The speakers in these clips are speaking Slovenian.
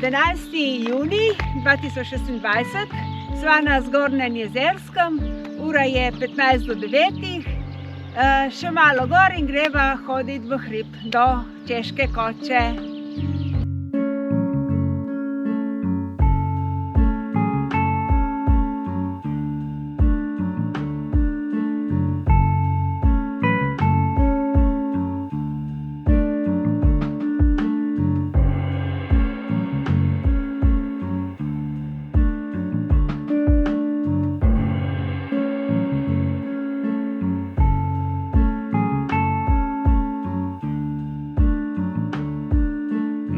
17. junij 2026, sva na Zgornjem Jezerskem, ura je 15 do 9. Še malo gor in greva hoditi v hrib do Češke koče.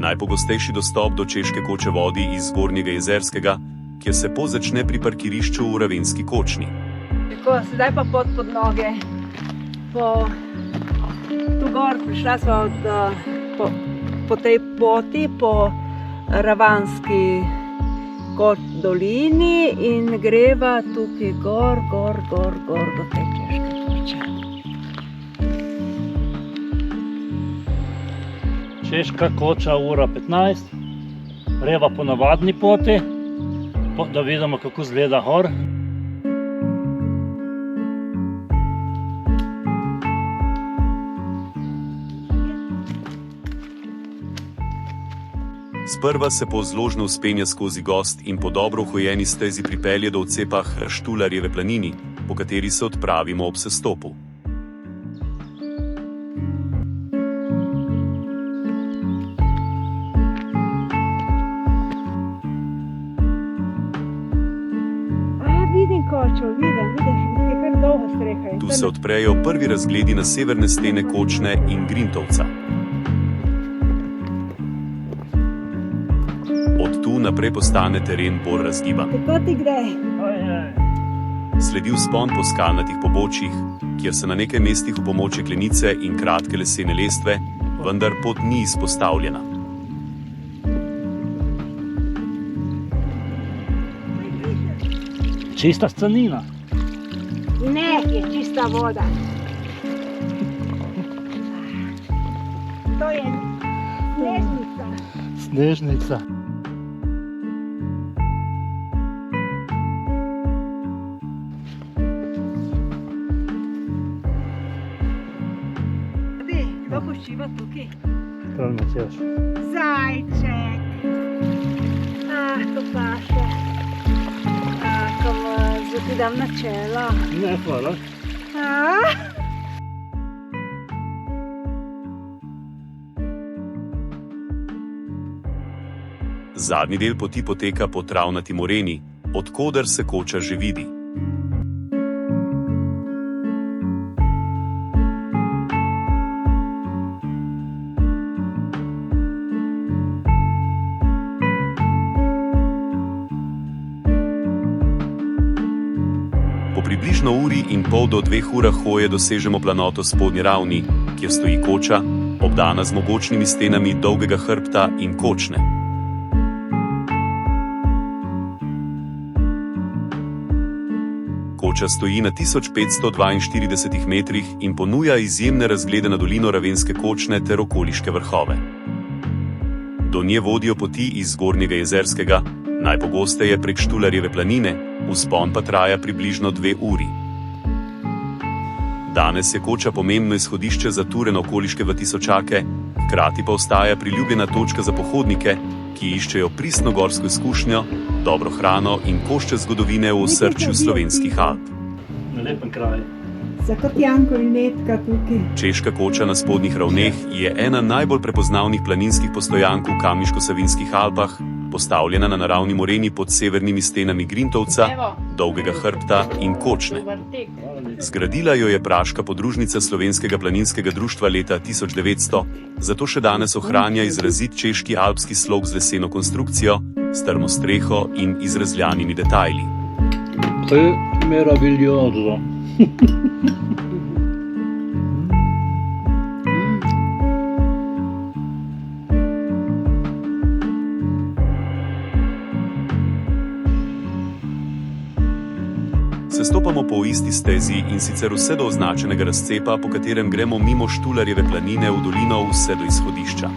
Najpogostejši dostop do Češke koče vodi iz Zgornjega Jezerskega, kjer se pot začne pri parkirišču v Ravenski kočni. Tako, sedaj pa pot pod noge. Tu gor prišla sva po tej poti, po Ravanski dolini in greva tukaj gor do te Češke koče. Češka koča ura 15, greva po navadni poti, da vidimo, kako izgleda gor. Sprva se po zložno vzpenja skozi gozd in po dobro uhojeni stezi pripelje do odcepa Štularjeve planini, po kateri se odpravimo ob sestopu. Tu se odprejo prvi razgledi na severne stene Kočne in Grintovca. Od tu naprej postane teren bolj razgiban. Sledi vzpon po skalnatih pobočjih, kjer se na nekaj mestih v pomoči klenice in kratke lesene lestve, vendar pot ni izpostavljena. Čista scenina. Ne, je čista voda. To je snežnica. Snežnica. Kdo počiva tukaj? Prav Matjaž. Zajček. To paše. Ti dam na čelo. Ne, hvala. Zadnji del poti poteka po travnati moreni, od koder se koča že vidi. Po približno uri in pol do 2 urah hoje dosežemo planoto spodnje ravni, kjer stoji koča, obdana z mogočnimi stenami Dolgega hrbta in Kočne. Koča stoji na 1542 metrih in ponuja izjemne razglede na dolino Ravenske Kočne ter okoliške vrhove. Do nje vodijo poti iz Zgornjega Jezerskega, najpogosteje prek Štularjeve planine, vzpon pa traja približno 2 uri. Danes je koča pomembno izhodišče za ture na okoliške tisočake, hkrati pa ostaja priljubljena točka za pohodnike, ki iščejo pristno gorsko izkušnjo, dobro hrano in koščke zgodovine v osrčju slovenskih Alp. Na lepem kraju. Za kot Janko in Netka tukaj. Češka koča na spodnjih ravneh je ena najbolj prepoznavnih planinskih postojank v Kamniško-Savinjskih Alpah, postavljena na naravni moreni pod severnimi stenami Grintovca, Dolgega hrbta in Kočne. Zgradila jo je praška podružnica Slovenskega planinskega društva leta 1900, zato še danes ohranja izrazit češki alpski slog z leseno konstrukcijo, strmo streho in izrezljanimi detajli. To je meraviglioso. Sestopamo po isti stezi in sicer vse do označenega razcepa, po katerem gremo mimo Štularjeve planine v dolino vse do izhodišča.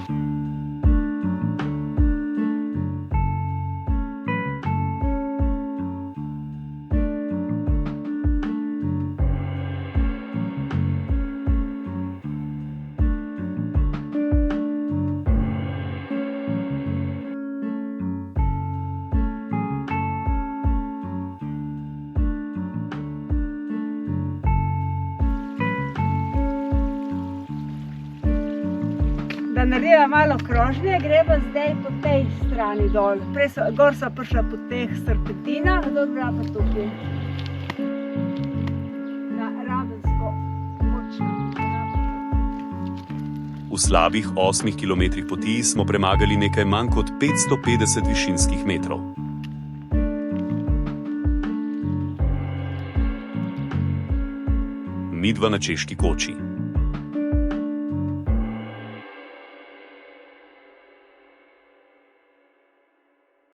naredila malo krožnje, greva zdaj po tej strani dol. Gor so prišla po teh serpentinah, dol greva pa tukaj. Na Ravensko močno. V slabih 8 kilometrih poti smo premagali nekaj manj kot 550 višinskih metrov. Midva na Češki koči.